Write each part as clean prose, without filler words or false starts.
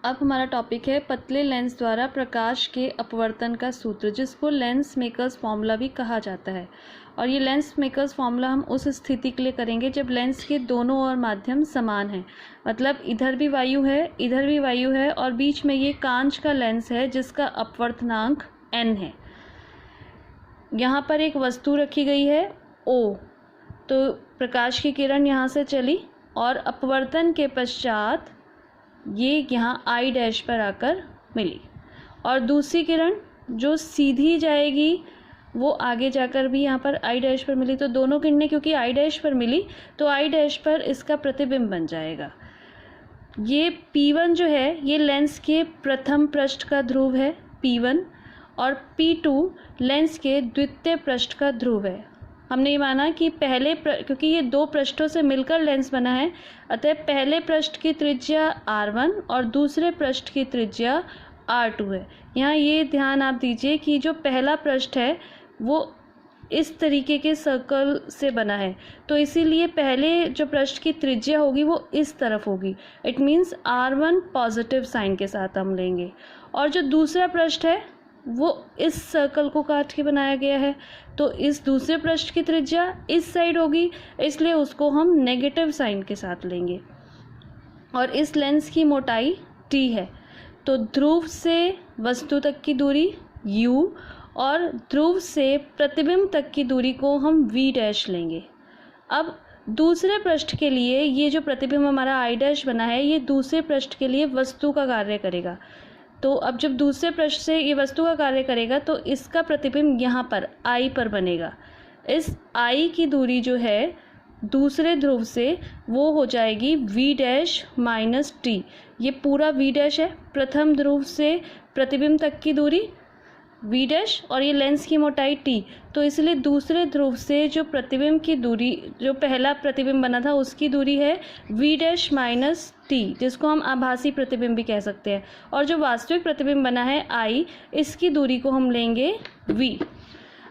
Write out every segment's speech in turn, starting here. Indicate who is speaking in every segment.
Speaker 1: अब हमारा टॉपिक है पतले लेंस द्वारा प्रकाश के अपवर्तन का सूत्र, जिसको लेंस मेकर्स फॉर्मूला भी कहा जाता है। और ये लेंस मेकर्स फॉर्मूला हम उस स्थिति के लिए करेंगे जब लेंस के दोनों ओर माध्यम समान है, मतलब इधर भी वायु है, इधर भी वायु है और बीच में ये कांच का लेंस है जिसका अपवर्तनांक n है। यहाँ पर एक वस्तु रखी गई है O, तो प्रकाश की किरण यहाँ से चली और अपवर्तन के पश्चात ये यहाँ I डैश पर आकर मिली, और दूसरी किरण जो सीधी जाएगी वो आगे जाकर भी यहाँ पर I डैश पर मिली। तो दोनों किरणें क्योंकि I डैश पर मिली तो I डैश पर इसका प्रतिबिंब बन जाएगा। ये P1 जो है ये लेंस के प्रथम पृष्ठ का ध्रुव है P1, और P2 लेंस के द्वितीय पृष्ठ का ध्रुव है। हमने ये माना कि क्योंकि ये दो पृष्ठों से मिलकर लेंस बना है, अतः पहले पृष्ठ की त्रिज्या R1 और दूसरे पृष्ठ की त्रिज्या R2 है। यहाँ ये ध्यान आप दीजिए कि जो पहला पृष्ठ है वो इस तरीके के सर्कल से बना है, तो इसीलिए पहले जो पृष्ठ की त्रिज्या होगी वो इस तरफ होगी। It means R1 positive sign के साथ हम लेंगे, और जो दूसरा पृष्ठ है वो इस सर्कल को काट के बनाया गया है, तो इस दूसरे पृष्ठ की त्रिज्या इस साइड होगी, इसलिए उसको हम नेगेटिव साइन के साथ लेंगे। और इस लेंस की मोटाई t है, तो ध्रुव से वस्तु तक की दूरी u और ध्रुव से प्रतिबिंब तक की दूरी को हम v डैश लेंगे। अब दूसरे पृष्ठ के लिए ये जो प्रतिबिंब हमारा I डैश बना है ये दूसरे पृष्ठ के लिए वस्तु का कार्य करेगा। तो अब जब दूसरे पृष्ठ से ये वस्तु का कार्य करेगा तो इसका प्रतिबिंब यहाँ पर I पर बनेगा। इस I की दूरी जो है दूसरे ध्रुव से वो हो जाएगी v डैश माइनस t। ये पूरा v डैश है, प्रथम ध्रुव से प्रतिबिंब तक की दूरी v डैश और ये लेंस की मोटाई t, तो इसलिए दूसरे ध्रुव से जो प्रतिबिंब की दूरी, जो पहला प्रतिबिंब बना था उसकी दूरी है v डैश माइनस t, जिसको हम आभासी प्रतिबिंब भी कह सकते हैं। और जो वास्तविक प्रतिबिंब बना है I, इसकी दूरी को हम लेंगे v।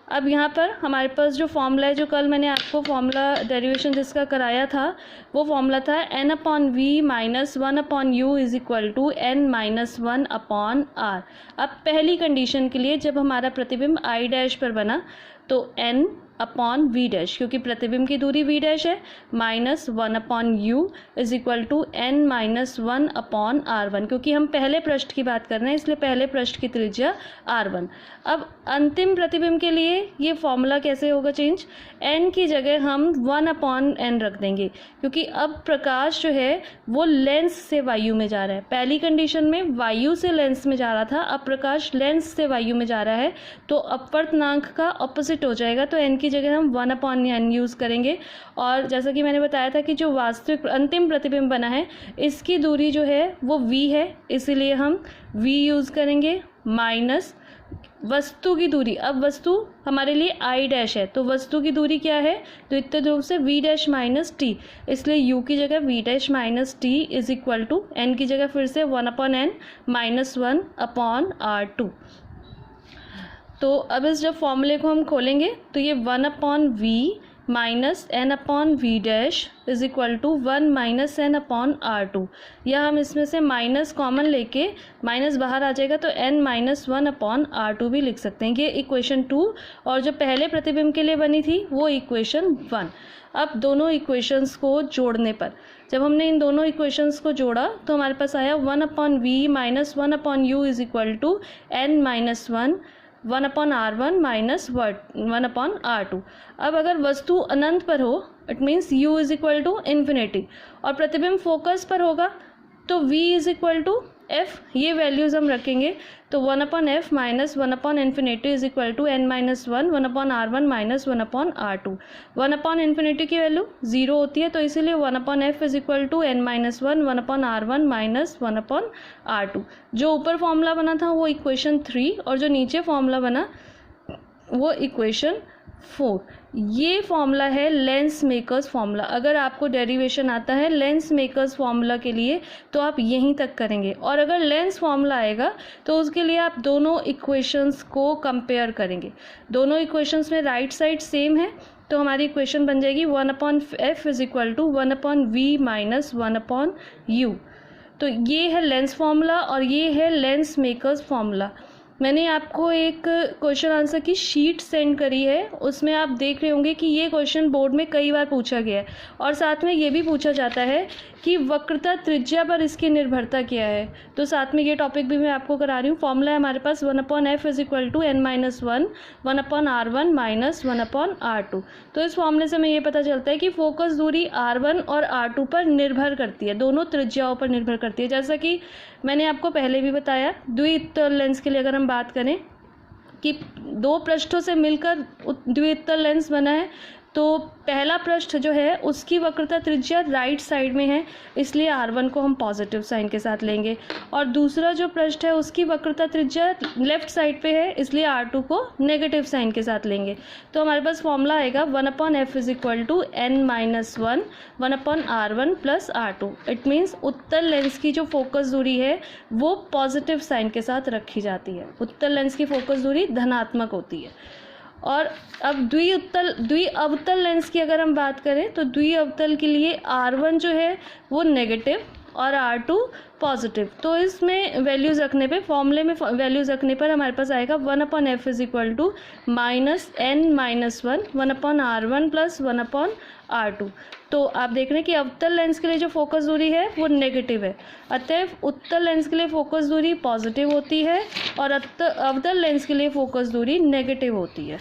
Speaker 1: अब यहाँ पर हमारे पास जो फॉर्मूला है, जो कल मैंने आपको फॉर्मूला डेरिवेशन जिसका कराया था, वो फॉर्मूला था n/v minus 1/u is equal to n minus 1/r। अब पहली कंडीशन के लिए जब हमारा प्रतिबिंब I डैश पर बना तो n/v डैश, क्योंकि प्रतिबिंब की दूरी v डैश है, minus 1/u is equal to n minus 1/r1, क्योंकि हम पहले पृष्ठ की बात कर रहे हैं इसलिए पहले पृष्ठ की त्रिज्या r1। अब अंतिम प्रतिबिंब के लिए ये फॉर्मूला कैसे होगा चेंज, n की जगह हम 1/n रख देंगे, क्योंकि अब प्रकाश जो है वो लेंस से वायु में जा रहा है। पहली कंडीशन में वायु से लेंस में जा रहा था, अब प्रकाश लेंस से वायु में जा रहा है, तो अपवर्तनांक का ऑपोजिट हो जाएगा, तो n की जगह हम 1/n यूज़ करेंगे। और जैसा कि मैंने बताया था कि जो वास्तविक अंतिम प्रतिबिंब बना है इसकी दूरी जो है वो v है, इसीलिए हम v यूज़ करेंगे, माइनस वस्तु की दूरी। अब वस्तु हमारे लिए I डैश है, तो वस्तु की दूरी क्या है, द्वितीय ध्रुव से v डैश माइनस t, इसलिए u की जगह v dash minus t is equal to n की जगह फिर से 1/n माइनस 1/r2। तो अब इस जब फॉर्मूले को हम खोलेंगे तो ये 1/v minus n/v dash is equal to 1 minus n/r2, या हम इसमें से माइनस कॉमन लेके माइनस बाहर आ जाएगा तो n माइनस 1/r2 भी लिख सकते हैं। ये इक्वेशन 2, और जो पहले प्रतिबिंब के लिए बनी थी वो इक्वेशन 1। अब दोनों इक्वेशंस को जोड़ने पर, जब हमने इन दोनों इक्वेशंस को जोड़ा तो हमारे पास आया 1/v minus 1/u is equal to n minus 1/r1 minus 1/r2। अब अगर वस्तु अनंत पर हो, it means u is equal to infinity, और प्रतिबिंब फोकस पर होगा तो v is equal to f, ये वैल्यूज़ हम रखेंगे, तो 1/f minus 1/infinity is equal to n minus 1/r1 minus 1/r2। 1/infinity की वैल्यू 0 होती है, तो इसीलिए 1/f is equal to n minus 1/r1 minus 1/r2। जो ऊपर फॉर्मूला बना था वो इक्वेशन 3, और जो नीचे फॉर्मूला बना वो इक्वेशन 4। ये फॉर्मूला है लेंस मेकर्स फॉर्मूला। अगर आपको डेरिवेशन आता है लेंस मेकर्स फॉर्मूला के लिए तो आप यहीं तक करेंगे, और अगर लेंस फॉर्मूला आएगा तो उसके लिए आप दोनों इक्वेशंस को कंपेयर करेंगे। दोनों इक्वेशंस में राइट साइड सेम है, तो हमारी इक्वेशन बन जाएगी 1/f is equal to 1/v minus 1/u। तो ये है लेंस फार्मूला और ये है लेंस मेकर्स फार्मूला। मैंने आपको एक क्वेश्चन आंसर की शीट सेंड करी है, उसमें आप देख रहे होंगे कि ये क्वेश्चन बोर्ड में कई बार पूछा गया है और साथ में ये भी पूछा जाता है कि वक्रता त्रिज्या पर इसकी निर्भरता क्या है। तो साथ में ये टॉपिक भी मैं आपको करा रही हूँ। फॉर्मूला है हमारे पास 1/f = n-1 1/r1 - 1/r2। तो इस फॉर्मूले से हमें ये पता चलता है कि फोकस दूरी r1 और r2 पर निर्भर करती है, दोनों त्रिज्याओं पर निर्भर करती है। जैसा कि मैंने आपको पहले भी बताया, द्विउत्तल लेंस के लिए अगर हम बात करें कि दो पृष्ठों से मिलकर द्विउत्तल लेंस बना है, तो पहला पृष्ठ जो है उसकी वक्रता त्रिज्या राइट साइड में है, इसलिए r1 को हम पॉजिटिव साइन के साथ लेंगे, और दूसरा जो पृष्ठ है उसकी वक्रता त्रिज्या लेफ्ट साइड पे है, इसलिए r2 को नेगेटिव साइन के साथ लेंगे। तो हमारे पास फॉर्मूला आएगा 1/f = n-1 1/r1 + r2। It means उत्तल लेंस की जो फोकस दूरी है वो पॉजिटिव साइन के साथ रखी जाती है, उत्तल लेंस की फोकस दूरी धनात्मक होती है। और अब द्विअवतल लेंस की अगर हम बात करें तो द्विअवतल के लिए r1 जो है वो नेगेटिव और r2 पॉजिटिव। तो इसमें वैल्यूज़ रखने पे, फॉर्मूले में वैल्यूज़ रखने पर हमारे पास आएगा 1/f = -n-1 1/r1 + 1/r2। तो आप देख रहे हैं कि अवतल लेंस के लिए जो फोकस दूरी है वो नेगेटिव है, अतएव उत्तल लेंस के लिए फोकस दूरी पॉजिटिव होती है और अवतल लेंस के लिए फोकस दूरी नेगेटिव होती है।